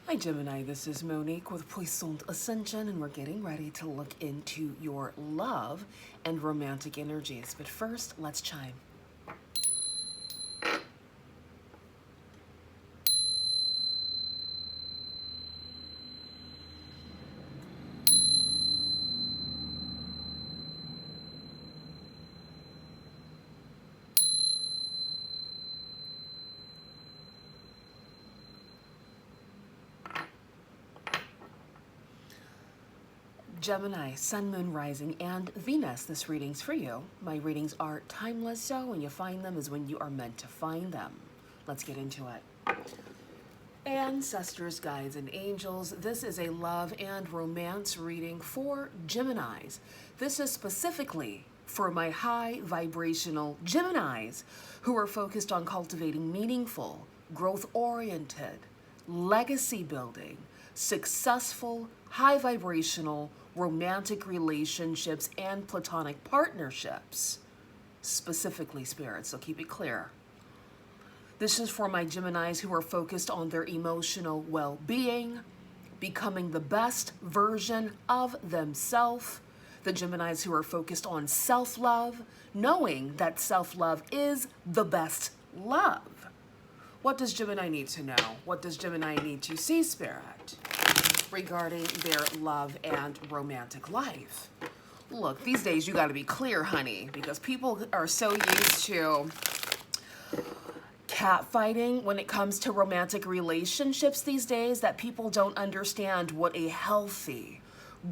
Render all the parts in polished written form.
Hi Gemini, this is Monique with Puissant Ascension, and we're getting ready to look into your love and romantic energies. But first, let's chime. Gemini, Sun, Moon, Rising, and Venus. This reading's for you. My readings are timeless, so when you find them is when you are meant to find them. Let's get into it. Ancestors, guides, and angels, this is a love and romance reading for Geminis. This is specifically for my high vibrational Geminis who are focused on cultivating meaningful, growth-oriented, legacy building, successful, high vibrational, romantic relationships and platonic partnerships, specifically spirits, so keep it clear. This is for my Geminis who are focused on their emotional well-being, becoming the best version of themselves, the Geminis who are focused on self-love, knowing that self-love is the best love. What does Gemini need to know? What does Gemini need to see, Spirit, regarding their love and romantic life? Look, these days you got to be clear, honey, because people are so used to catfighting when it comes to romantic relationships these days that people don't understand what a healthy,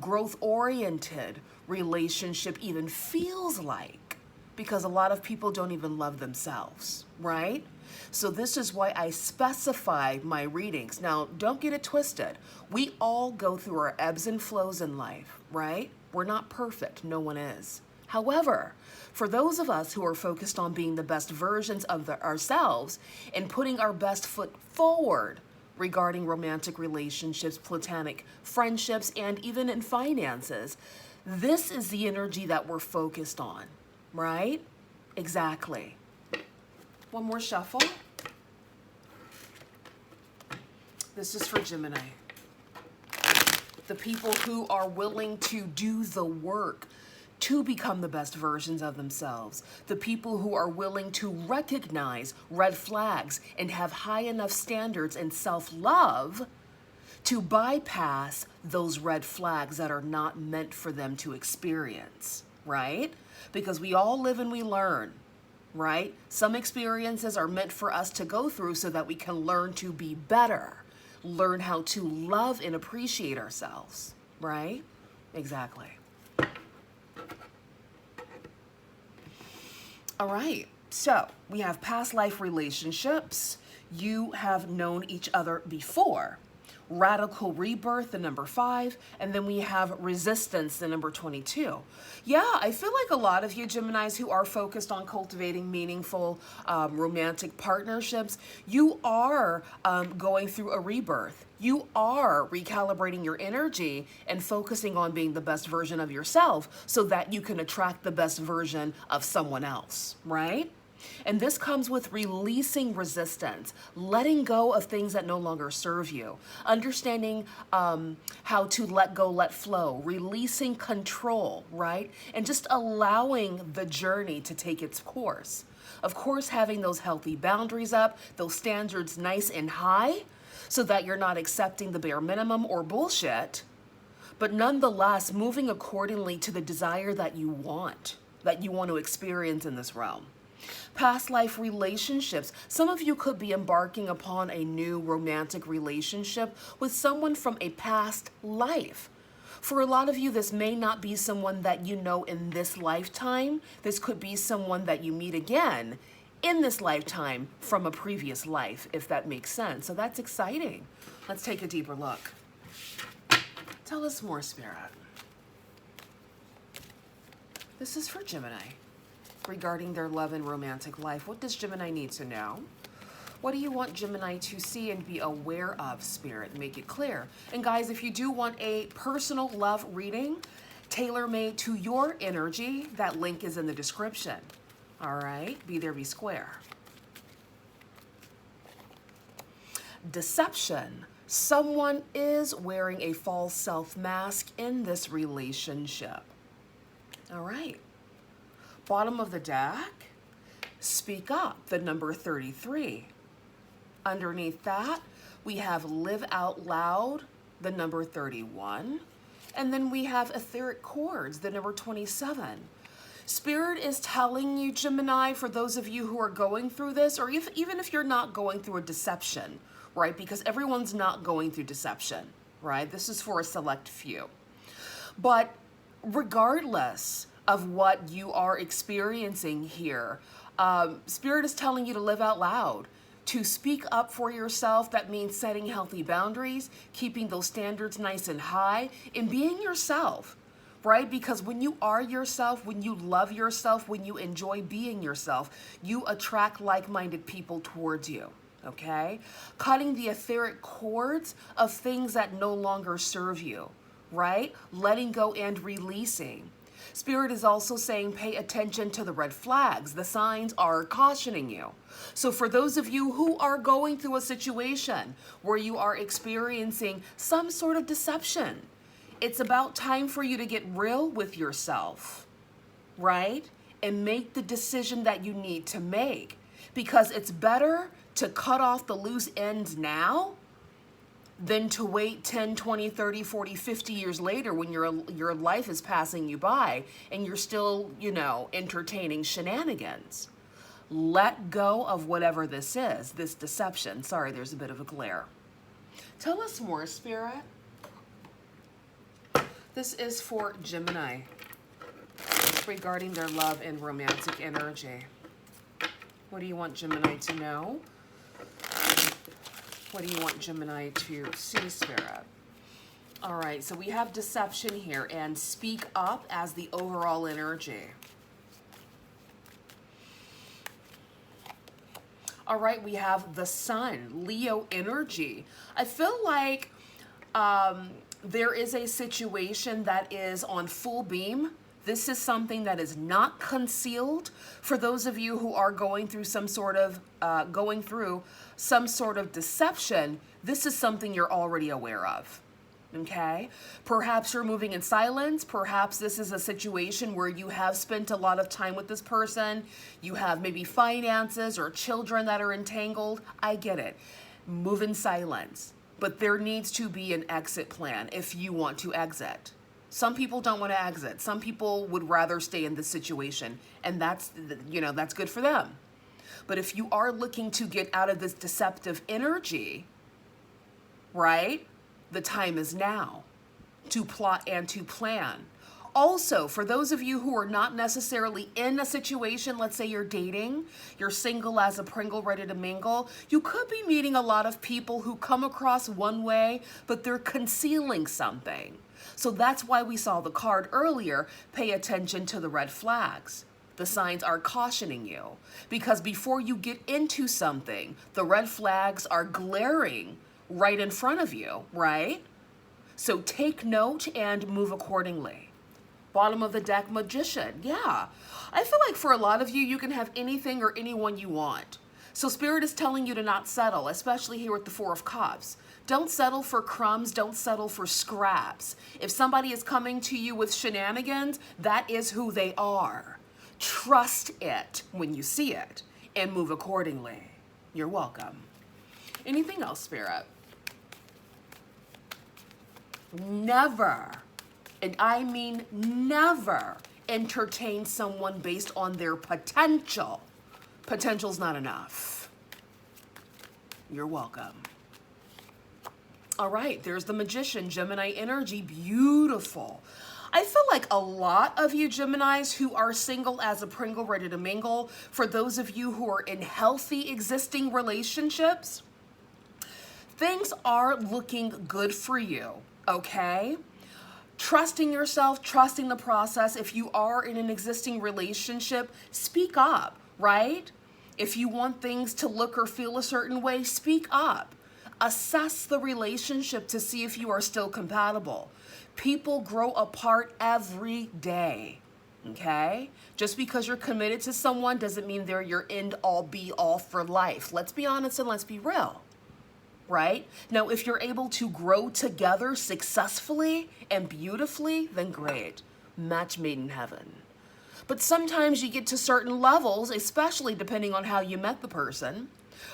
growth-oriented relationship even feels like, because a lot of people don't even love themselves, right? So this is why I specify my readings. Now, don't get it twisted. We all go through our ebbs and flows in life, right? We're not perfect. No one is. However, for those of us who are focused on being the best versions of ourselves and putting our best foot forward regarding romantic relationships, platonic friendships, and even in finances, this is the energy that we're focused on, right? Exactly. One more shuffle. This is for Gemini. The people who are willing to do the work to become the best versions of themselves. The people who are willing to recognize red flags and have high enough standards and self-love to bypass those red flags that are not meant for them to experience, right? Because we all live and we learn, right? Some experiences are meant for us to go through so that we can learn to be better, learn how to love and appreciate ourselves, right? Exactly. All right, so we have past life relationships. You have known each other before. Radical rebirth, the number 5, and then we have resistance, the number 22. Yeah, I feel like a lot of you Geminis who are focused on cultivating meaningful romantic partnerships, you are going through a rebirth. You are recalibrating your energy and focusing on being the best version of yourself so that you can attract the best version of someone else, right? And this comes with releasing resistance, letting go of things that no longer serve you, understanding how to let go, let flow, releasing control, right? And just allowing the journey to take its course. Of course, having those healthy boundaries up, those standards nice and high, so that you're not accepting the bare minimum or bullshit, but nonetheless moving accordingly to the desire that you want to experience in this realm. Past life relationships. Some of you could be embarking upon a new romantic relationship with someone from a past life. For a lot of you, this may not be someone that you know in this lifetime. This could be someone that you meet again in this lifetime from a previous life, if that makes sense. So that's exciting. Let's take a deeper look. Tell us more, Spirit. This is for Gemini. Regarding their love and romantic life. What does Gemini need to know? What do you want Gemini to see and be aware of, Spirit? Make it clear. And guys, if you do want a personal love reading, tailor-made to your energy, that link is in the description. All right, be there, be square. Deception, Someone is wearing a false self mask in this relationship. All right. Bottom of the deck, speak up, the number 33. Underneath that, we have live out loud, the number 31. And then we have etheric chords, the number 27. Spirit is telling you, Gemini, for those of you who are going through this, or even if you're not going through a deception, right? Because everyone's not going through deception, right? This is for a select few. But regardless of what you are experiencing here, Spirit is telling you to live out loud, to speak up for yourself. That means setting healthy boundaries, keeping those standards nice and high, and being yourself, right? Because when you are yourself, when you love yourself, when you enjoy being yourself, you attract like-minded people towards you, okay? Cutting the etheric cords of things that no longer serve you, right? Letting go and releasing. Spirit is also saying pay attention to the red flags. The signs are cautioning you. So for those of you who are going through a situation where you are experiencing some sort of deception, it's about time for you to get real with yourself, right? And make the decision that you need to make, because it's better to cut off the loose ends now than to wait 10, 20, 30, 40, 50 years later when your life is passing you by and you're still, entertaining shenanigans. Let go of whatever this is, this deception. Sorry, there's a bit of a glare. Tell us more, Spirit. This is for Gemini. It's regarding their love and romantic energy. What do you want Gemini to know? What do you want Gemini to see, Spirit? All right, so we have deception here and speak up as the overall energy. All right, we have the Sun, Leo energy. I feel like there is a situation that is on full beam. This is something that is not concealed. For those of you who are going through some sort of deception, this is something you're already aware of. Okay? Perhaps you're moving in silence. Perhaps this is a situation where you have spent a lot of time with this person. You have maybe finances or children that are entangled. I get it. Move in silence. But there needs to be an exit plan if you want to exit. Some people don't want to exit. Some people would rather stay in this situation, and that's good for them. But if you are looking to get out of this deceptive energy, right, the time is now to plot and to plan. Also, for those of you who are not necessarily in a situation, let's say you're dating, you're single as a Pringle, ready to mingle, you could be meeting a lot of people who come across one way, but they're concealing something. So that's why we saw the card earlier, pay attention to the red flags. The signs are cautioning you, because before you get into something, the red flags are glaring right in front of you, right? So take note and move accordingly. Bottom of the deck, Magician. Yeah, I feel like for a lot of you, you can have anything or anyone you want. So Spirit is telling you to not settle, especially here with the Four of Cups. Don't settle for crumbs. Don't settle for scraps. If somebody is coming to you with shenanigans, that is who they are. Trust it when you see it and move accordingly. You're welcome. Anything else, Spirit? Never, and I mean never, entertain someone based on their potential. Potential's not enough. You're welcome. All right, there's the Magician, Gemini energy, beautiful. I feel like a lot of you Geminis who are single as a Pringle, ready to mingle, for those of you who are in healthy existing relationships, things are looking good for you, okay? Trusting yourself, trusting the process. If you are in an existing relationship, speak up, right? If you want things to look or feel a certain way, speak up. Assess the relationship to see if you are still compatible. People grow apart every day, okay? Just because you're committed to someone doesn't mean they're your end all be all for life. Let's be honest and let's be real. right? Now, if you're able to grow together successfully and beautifully, then great. Match made in heaven. But sometimes you get to certain levels, especially depending on how you met the person.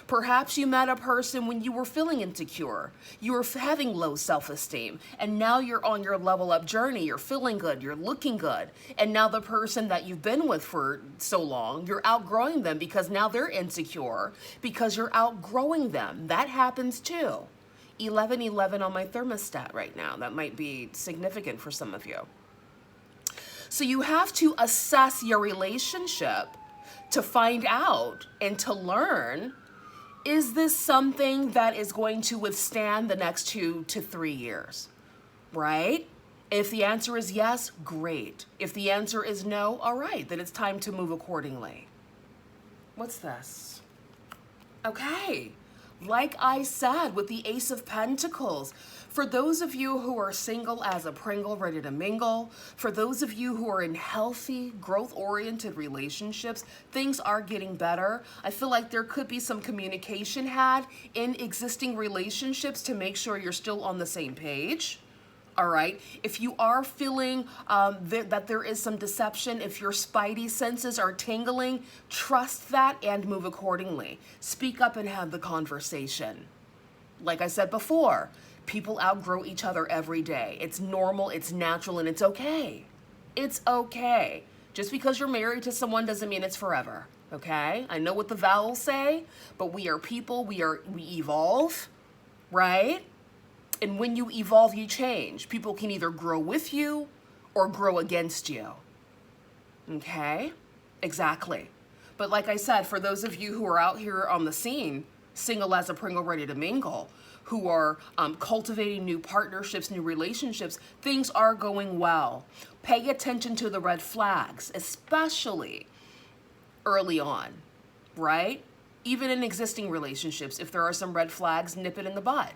Perhaps you met a person when you were feeling insecure, you were having low self-esteem, and now you're on your level up journey, you're feeling good, you're looking good, and now the person that you've been with for so long, you're outgrowing them because now they're insecure because you're outgrowing them. That happens too. 1111 on my thermostat right now. That might be significant for some of you. So you have to assess your relationship to find out and to learn, is this something that is going to withstand the next 2 to 3 years, right? If the answer is yes, great. If the answer is no, all right, then it's time to move accordingly. What's this? Okay, like I said with the Ace of Pentacles, for those of you who are single as a Pringle, ready to mingle, for those of you who are in healthy, growth-oriented relationships, things are getting better. I feel like there could be some communication had in existing relationships to make sure you're still on the same page. All right. If you are feeling that there is some deception, if your spidey senses are tingling, trust that and move accordingly. Speak up and have the conversation. Like I said before, people outgrow each other every day. It's normal, it's natural, and it's okay. It's okay. Just because you're married to someone doesn't mean it's forever. Okay? I know what the vowels say, but we are people, we evolve, right? And when you evolve, you change. People can either grow with you or grow against you. Okay? Exactly. But like I said, for those of you who are out here on the scene, single as a Pringle, ready to mingle, who are cultivating new partnerships, new relationships, things are going well. Pay attention to the red flags, especially early on, right? Even in existing relationships, if there are some red flags, nip it in the bud.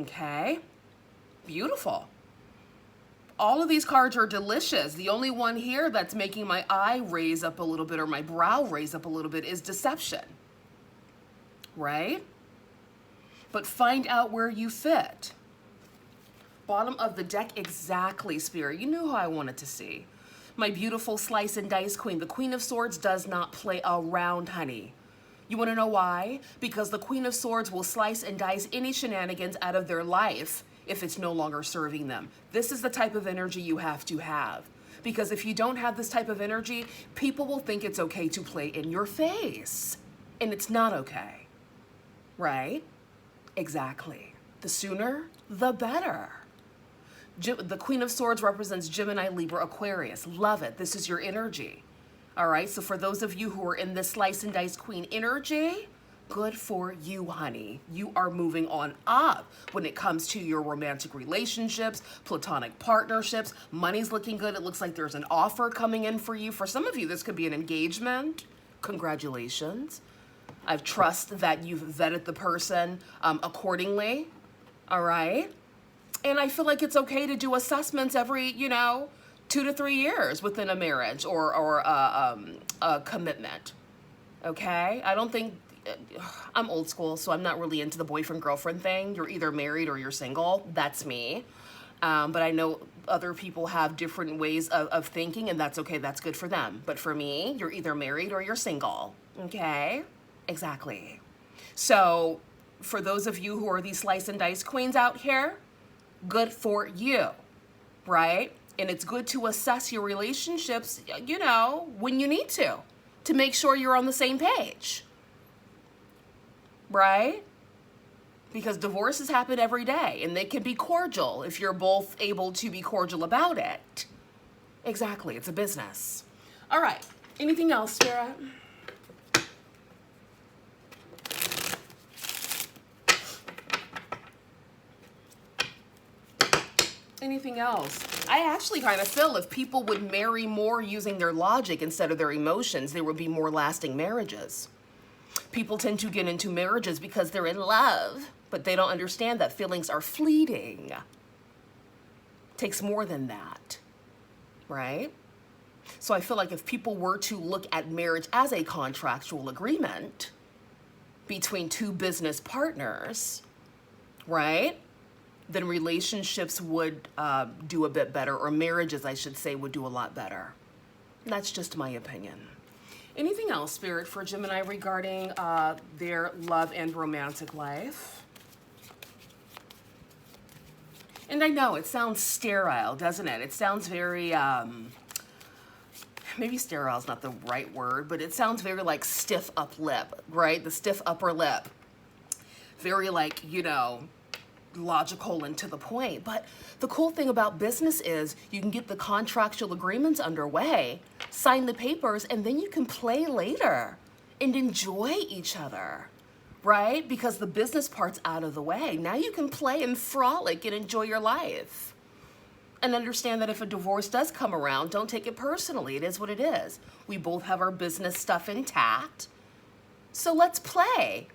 Okay, beautiful. All of these cards are delicious. The only one here that's making my eye raise up a little bit or my brow raise up a little bit is deception, right? But find out where you fit. Bottom of the deck, exactly, Spirit. You knew who I wanted to see. My beautiful slice and dice queen. The Queen of Swords does not play around, honey. You want to know why? Because the Queen of Swords will slice and dice any shenanigans out of their life if it's no longer serving them. This is the type of energy you have to have. Because if you don't have this type of energy, people will think it's okay to play in your face. And it's not okay. Right? Exactly. The sooner, the better. The Queen of Swords represents Gemini, Libra, Aquarius. Love it. This is your energy. All right, so for those of you who are in this slice and dice queen energy, good for you, honey. You are moving on up when it comes to your romantic relationships, platonic partnerships. Money's looking good. It looks like there's an offer coming in for you. For some of you, this could be an engagement. Congratulations. I trust that you've vetted the person accordingly. All right. And I feel like it's okay to do assessments every, 2 to 3 years within a marriage or a commitment, okay? I don't think, I'm old school, so I'm not really into the boyfriend-girlfriend thing. You're either married or you're single. That's me. But I know other people have different ways of thinking, and that's okay. That's good for them. But for me, you're either married or you're single, okay? Exactly. So for those of you who are these slice and dice queens out here, good for you, right? And it's good to assess your relationships, when you need to make sure you're on the same page, right? Because divorces happen every day and they can be cordial if you're both able to be cordial about it. Exactly, it's a business. All right, anything else, Spirit? Anything else? I actually kind of feel if people would marry more using their logic instead of their emotions, there would be more lasting marriages. People tend to get into marriages because they're in love, but they don't understand that feelings are fleeting. Takes more than that, right? So I feel like if people were to look at marriage as a contractual agreement, between two business partners, right? Then relationships would do a bit better, or marriages, I should say, would do a lot better. That's just my opinion. Anything else, Spirit, for Gemini regarding their love and romantic life? And I know it sounds sterile, doesn't it? It sounds very, maybe sterile is not the right word, but it sounds very like stiff up lip, right? The stiff upper lip. Very like, you know, logical and to the point. But the cool thing about business is you can get the contractual agreements underway, sign the papers, and then you can play later and enjoy each other, right? Because the business part's out of the way. Now you can play and frolic and enjoy your life. And understand that if a divorce does come around, don't take it personally. It is what it is. We both have our business stuff intact. So let's play.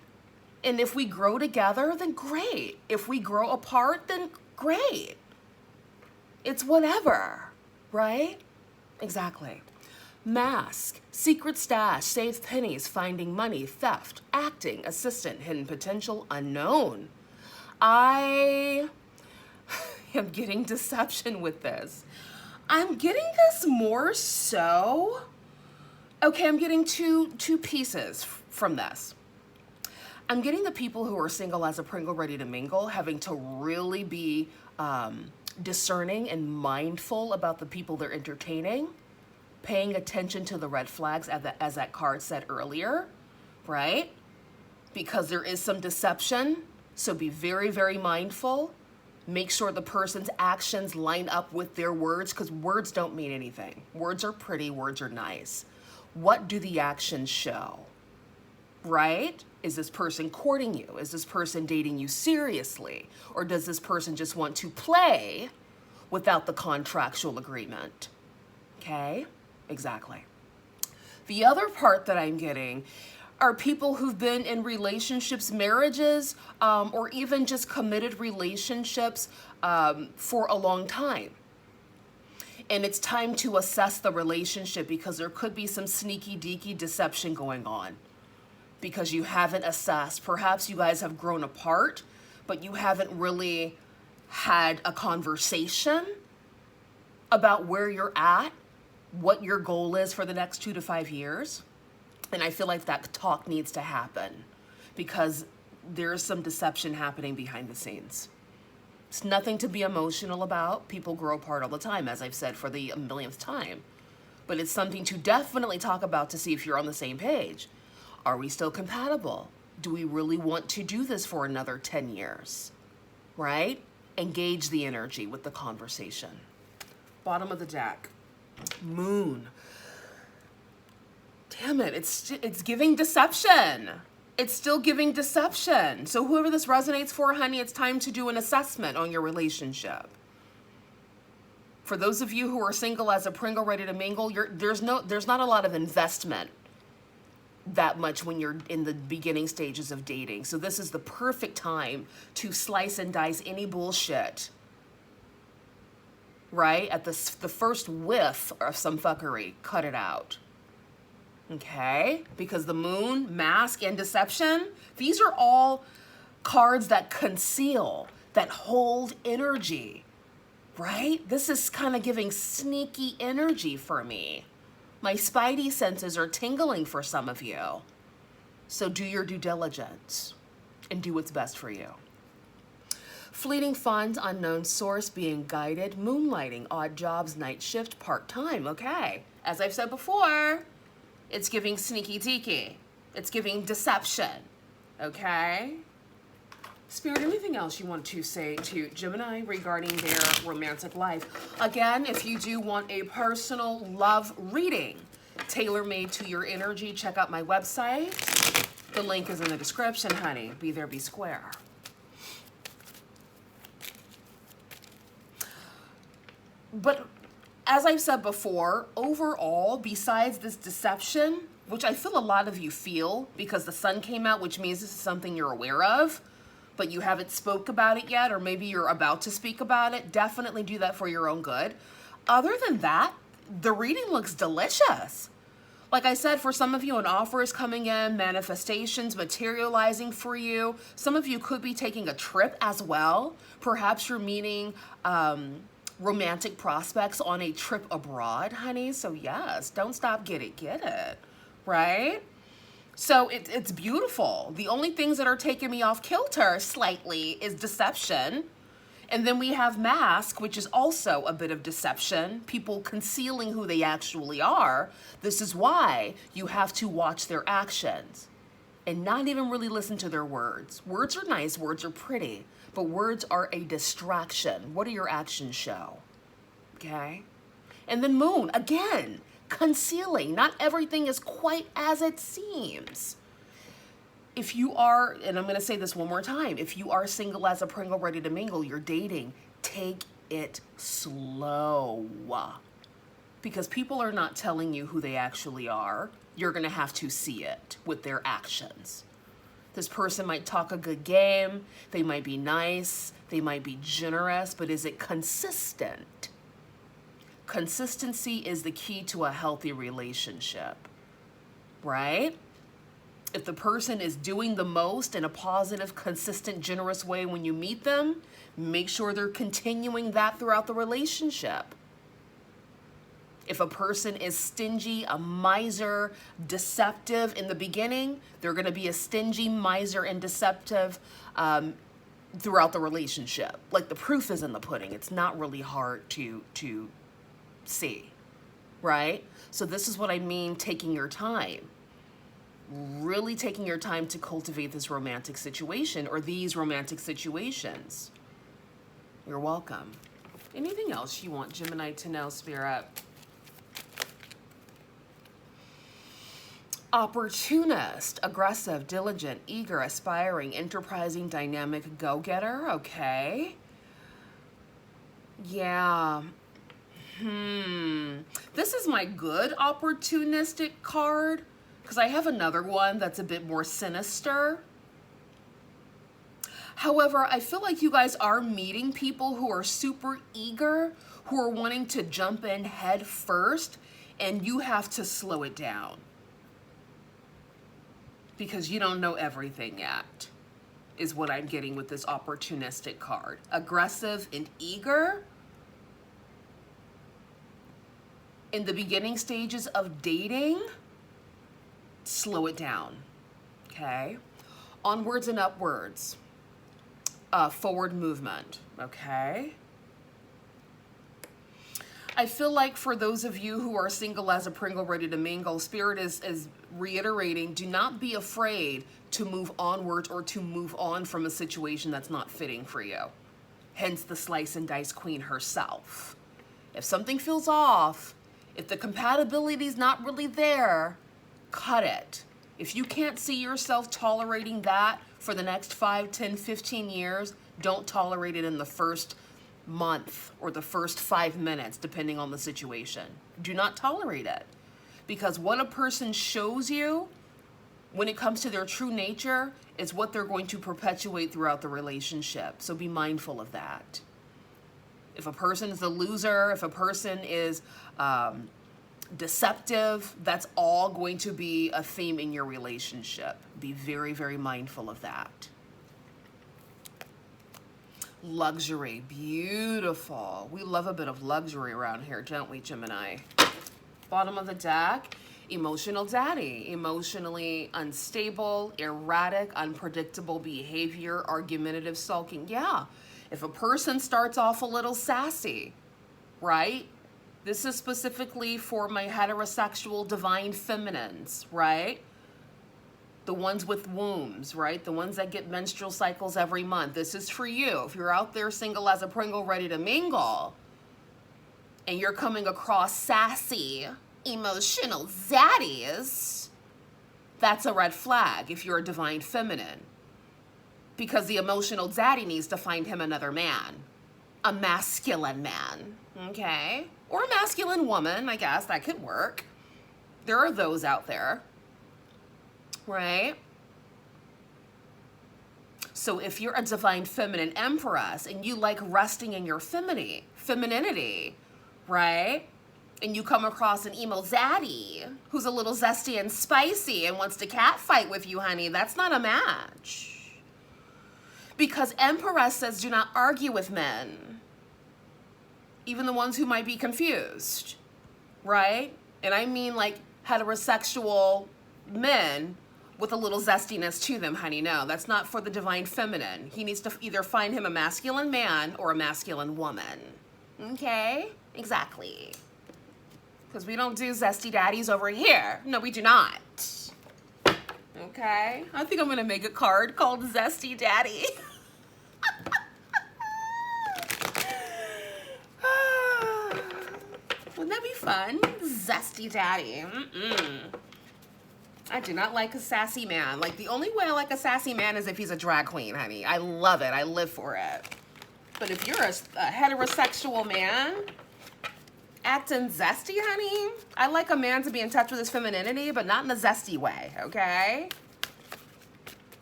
And if we grow together, then great. If we grow apart, then great. It's whatever, right? Exactly. Mask, secret stash, saved pennies, finding money, theft, acting, assistant, hidden potential, unknown. I am getting deception with this. I'm getting this more so. Okay, I'm getting two pieces from this. I'm getting the people who are single as a Pringle ready to mingle, having to really be discerning and mindful about the people they're entertaining, paying attention to the red flags as that card said earlier, right? Because there is some deception, so be very, very mindful. Make sure the person's actions line up with their words, because words don't mean anything. Words are pretty, words are nice. What do the actions show, right? Is this person courting you? Is this person dating you seriously? Or does this person just want to play without the contractual agreement? Okay, exactly. The other part that I'm getting are people who've been in relationships, marriages, or even just committed relationships for a long time. And it's time to assess the relationship because there could be some sneaky deaky deception going on because you haven't assessed. Perhaps you guys have grown apart, but you haven't really had a conversation about where you're at, what your goal is for the next 2 to 5 years. And I feel like that talk needs to happen because there's some deception happening behind the scenes. It's nothing to be emotional about. People grow apart all the time, as I've said for the millionth time. But it's something to definitely talk about to see if you're on the same page. Are we still compatible? Do we really want to do this for another 10 years? Right? Engage the energy with the conversation. Bottom of the deck. Moon. Damn it, it's giving deception. It's still giving deception. So whoever this resonates for, honey, it's time to do an assessment on your relationship. For those of you who are single as a Pringle ready to mingle, there's not a lot of investment that much when you're in the beginning stages of dating. So this is the perfect time to slice and dice any bullshit. Right? At the first whiff of some fuckery, cut it out. Okay? Because the moon, mask, and deception, these are all cards that conceal, that hold energy. Right? This is kind of giving sneaky energy for me. My spidey senses are tingling for some of you. So do your due diligence and do what's best for you. Fleeting funds, unknown source, being guided, moonlighting, odd jobs, night shift, part-time. Okay. As I've said before, it's giving sneaky deaky. It's giving deception. Okay? Spirit, anything else you want to say to Gemini regarding their romantic life? Again, if you do want a personal love reading tailor-made to your energy, check out my website. The link is in the description, honey. Be there, be square. But as I've said before, overall, besides this deception, which I feel a lot of you feel because the sun came out, which means this is something you're aware of, but you haven't spoke about it yet, or maybe you're about to speak about it, definitely do that for your own good. Other than that, the reading looks delicious. Like I said, for some of you, an offer is coming in, manifestations materializing for you. Some of you could be taking a trip as well. Perhaps you're meeting romantic prospects on a trip abroad, honey. So yes, don't stop, get it, right? So it's beautiful. The only things that are taking me off kilter slightly is deception. And then we have mask, which is also a bit of deception, people concealing who they actually are. This is why you have to watch their actions and not even really listen to their words. Words are nice, words are pretty, but words are a distraction. What do your actions show? Okay? And then moon, again, concealing. Not everything is quite as it seems. If you are, and I'm going to say this one more time, if you are single as a Pringle ready to mingle, you're dating, take it slow. Because people are not telling you who they actually are. You're going to have to see it with their actions. This person might talk a good game, they might be nice, they might be generous, but is it consistent? Consistency is the key to a healthy relationship, right? If the person is doing the most in a positive, consistent, generous way when you meet them, make sure they're continuing that throughout the relationship. If a person is stingy, a miser, deceptive in the beginning, they're going to be a stingy, miser, and deceptive throughout the relationship. Like the proof is in the pudding. It's not really hard to see, right? So this is what I mean, taking your time. Really taking your time to cultivate this romantic situation or these romantic situations. You're welcome. Anything else you want Gemini to know, Spirit? Opportunist, aggressive, diligent, eager, aspiring, enterprising, dynamic, go-getter. Okay. Yeah. This is my good opportunistic card. Because I have another one that's a bit more sinister. However, I feel like you guys are meeting people who are super eager, who are wanting to jump in head first, and you have to slow it down. Because you don't know everything yet, is what I'm getting with this opportunistic card. Aggressive and eager. In the beginning stages of dating, slow it down, okay? Onwards and upwards, forward movement, okay? I feel like for those of you who are single as a Pringle ready to mingle, Spirit is reiterating, do not be afraid to move onwards or to move on from a situation that's not fitting for you. Hence the slice and dice queen herself. If something feels off, if the compatibility is not really there, cut it. If you can't see yourself tolerating that for the next 5, 10, 15 years, don't tolerate it in the first month or the first 5 minutes, depending on the situation. Do not tolerate it. Because what a person shows you when it comes to their true nature is what they're going to perpetuate throughout the relationship. So be mindful of that. If a person is a loser, if a person is deceptive, that's all going to be a theme in your relationship. Be very, very mindful of that. Luxury, beautiful. We love a bit of luxury around here, don't we, Gemini? Bottom of the deck, emotional daddy. Emotionally unstable, erratic, unpredictable behavior, argumentative, sulking. Yeah, if a person starts off a little sassy, right? This is specifically for my heterosexual divine feminines, right? The ones with wombs, right? The ones that get menstrual cycles every month. This is for you. If you're out there single as a Pringle ready to mingle and you're coming across sassy, emotional zaddies, that's a red flag if you're a divine feminine. Because the emotional zaddy needs to find him another man. A masculine man, okay? Or a masculine woman, I guess, that could work. There are those out there, right? So if you're a divine feminine empress and you like resting in your femininity, right? and you come across an emo zaddy who's a little zesty and spicy and wants to catfight with you, honey, that's not a match. Because Empress says do not argue with men, even the ones who might be confused, right? And I mean like heterosexual men with a little zestiness to them, honey. No, that's not for the divine feminine. He needs to either find him a masculine man or a masculine woman. Okay? Exactly. Because we don't do zesty daddies over here. No, we do not. Okay? I think I'm going to make a card called Zesty Daddy. Wouldn't that be fun? Zesty Daddy. I do not like a sassy man. Like, the only way I like a sassy man is if he's a drag queen, honey. I love it. I live for it. But if you're a heterosexual man acting zesty, honey, I like a man to be in touch with his femininity, but not in a zesty way, okay?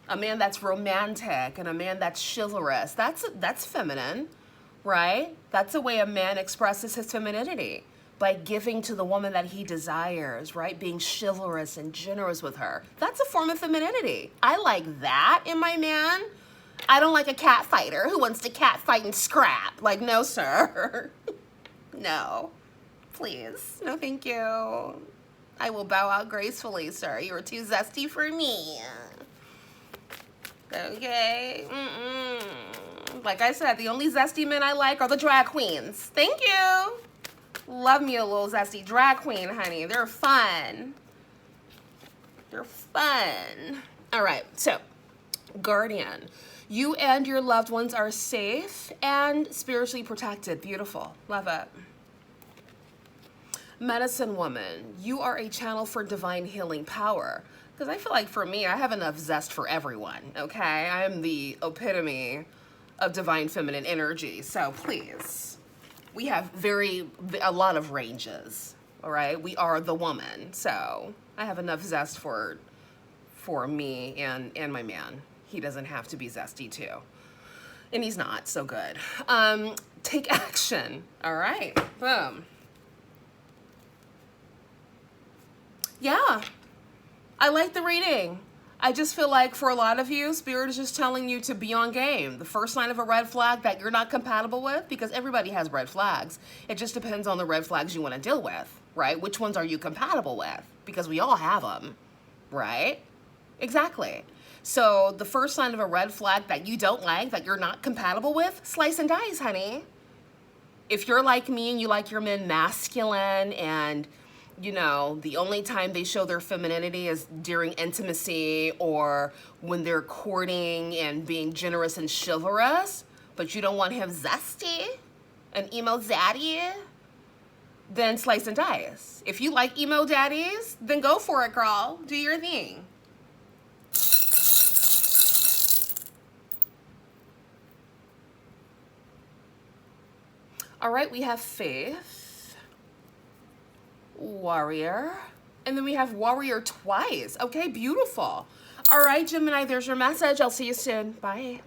A man that's romantic and a man that's chivalrous. That's feminine, right? That's the way a man expresses his femininity. By giving to the woman that he desires, right? Being chivalrous and generous with her. That's a form of femininity. I like that in my man. I don't like a cat fighter who wants to cat fight and scrap. Like, no, sir. No. Please. No, thank you. I will bow out gracefully, sir. You are too zesty for me. Okay? Like I said, the only zesty men I like are the drag queens. Thank you. Love me a little zesty drag queen, honey. They're fun. They're fun. All right, so, Guardian. You and your loved ones are safe and spiritually protected. Beautiful. Love it. Medicine Woman. You are a channel for divine healing power. Because I feel like for me, I have enough zest for everyone, okay? I am the epitome of divine feminine energy, so please. We have a lot of ranges, all right? We are the woman, so I have enough zest for me and my man. He doesn't have to be zesty too. And he's not, so good. Take action, all right, boom. Yeah, I like the reading. I just feel like for a lot of you, Spirit is just telling you to be on game. The first sign of a red flag that you're not compatible with, because everybody has red flags. It just depends on the red flags you want to deal with, right? Which ones are you compatible with? Because we all have them, right? Exactly. So the first sign of a red flag that you don't like, that you're not compatible with, slice and dice, honey. If you're like me and you like your men masculine and you know, the only time they show their femininity is during intimacy or when they're courting and being generous and chivalrous, but you don't want him zesty and emo zaddy, then slice and dice. If you like emo daddies, then go for it, girl. Do your thing. All right, we have Faith. Warrior, and then we have Warrior twice. Okay, beautiful. All right, Gemini, there's your message. I'll see you soon. Bye.